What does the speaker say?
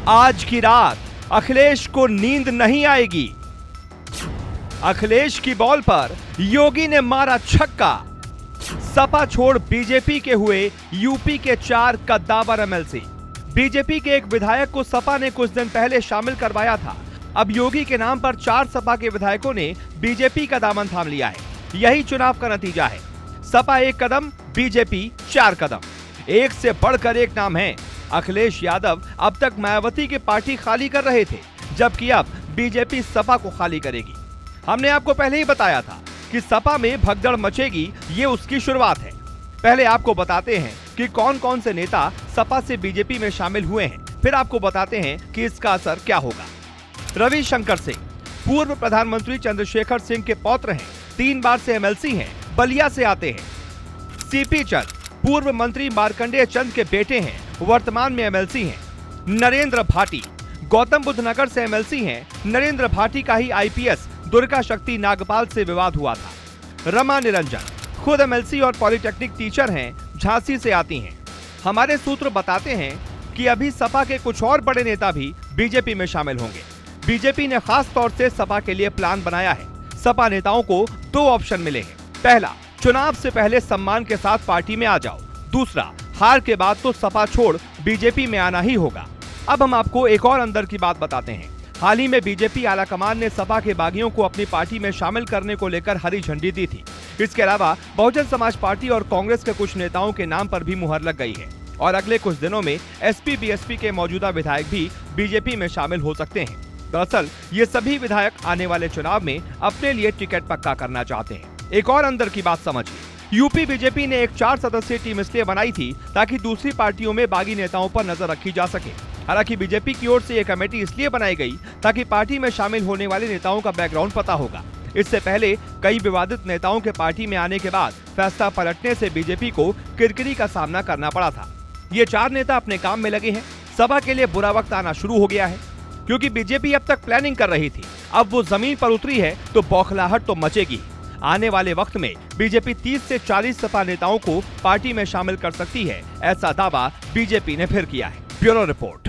आज की रात अखिलेश को नींद नहीं आएगी। अखिलेश की बॉल पर योगी ने मारा छक्का। सपा छोड़ बीजेपी के हुए यूपी के 4 कद्दावर एमएलसी। बीजेपी के एक विधायक को सपा ने कुछ दिन पहले शामिल करवाया था। अब योगी के नाम पर 4 सपा के विधायकों ने बीजेपी का दामन थाम लिया है। यही चुनाव का नतीजा है। सपा 1 कदम, बीजेपी 4 कदम। एक से बढ़कर एक नाम है। अखिलेश यादव अब तक मायावती की पार्टी खाली कर रहे थे, जबकि अब बीजेपी सपा को खाली करेगी। हमने आपको पहले ही बताया था कि सपा में भगदड़ मचेगी, ये उसकी शुरुआत है। पहले आपको बताते हैं कि कौन कौन से नेता सपा से बीजेपी में शामिल हुए हैं, फिर आपको बताते हैं कि इसका असर क्या होगा। रविशंकर सिंह पूर्व प्रधानमंत्री चंद्रशेखर सिंह के पौत्र हैं, 3 बार से एमएलसी हैं, बलिया से आते हैं। सीपी चंद पूर्व मंत्री मार्कंडेय चंद के बेटे हैं, वर्तमान में एमएलसी हैं। नरेंद्र भाटी गौतम बुद्ध नगर से एमएलसी हैं। नरेंद्र भाटी का ही आईपीएस दुर्गा शक्ति नागपाल से विवाद हुआ था। रमा निरंजन खुद एमएलसी और पॉलिटेक्निक टीचर हैं, झांसी से आती हैं। हमारे सूत्र बताते हैं कि अभी सपा के कुछ और बड़े नेता भी बीजेपी में शामिल होंगे। बीजेपी ने खास तौर से सपा के लिए प्लान बनाया है। सपा नेताओं को 2 ऑप्शन मिले हैं। पहला, चुनाव से पहले सम्मान के साथ पार्टी में आ जाओ। दूसरा, हार के बाद तो सपा छोड़ बीजेपी में आना ही होगा। अब हम आपको एक और अंदर की बात बताते हैं। हाल ही में बीजेपी आलाकमान ने सपा के बागियों को अपनी पार्टी में शामिल करने को लेकर हरी झंडी दी थी। इसके अलावा बहुजन समाज पार्टी और कांग्रेस के कुछ नेताओं के नाम पर भी मुहर लग गई है और अगले कुछ दिनों में एसपी बीएसपी के मौजूदा विधायक भी बीजेपी में शामिल हो सकते हैं। दरअसल ये सभी विधायक आने वाले चुनाव में अपने लिए टिकट पक्का करना चाहते हैं। एक और अंदर की बात समझिए। यूपी बीजेपी ने एक 4 सदस्यीय टीम इसलिए बनाई थी ताकि दूसरी पार्टियों में बागी नेताओं पर नजर रखी जा सके। हालांकि बीजेपी की ओर से ये कमेटी इसलिए बनाई गई ताकि पार्टी में शामिल होने वाले नेताओं का बैकग्राउंड पता होगा। इससे पहले कई विवादित नेताओं के पार्टी में आने के बाद फैसला पलटने से बीजेपी को किरकिरी का सामना करना पड़ा था। ये 4 नेता अपने काम में लगे हैं। सपा के लिए बुरा वक्त आना शुरू हो गया है, क्योंकि बीजेपी अब तक प्लानिंग कर रही थी। अब वो जमीन पर उतरी है तो बौखलाहट तो मचेगी। आने वाले वक्त में बीजेपी 30 से 40 सपा नेताओं को पार्टी में शामिल कर सकती है, ऐसा दावा बीजेपी ने फिर किया है। Bureau report.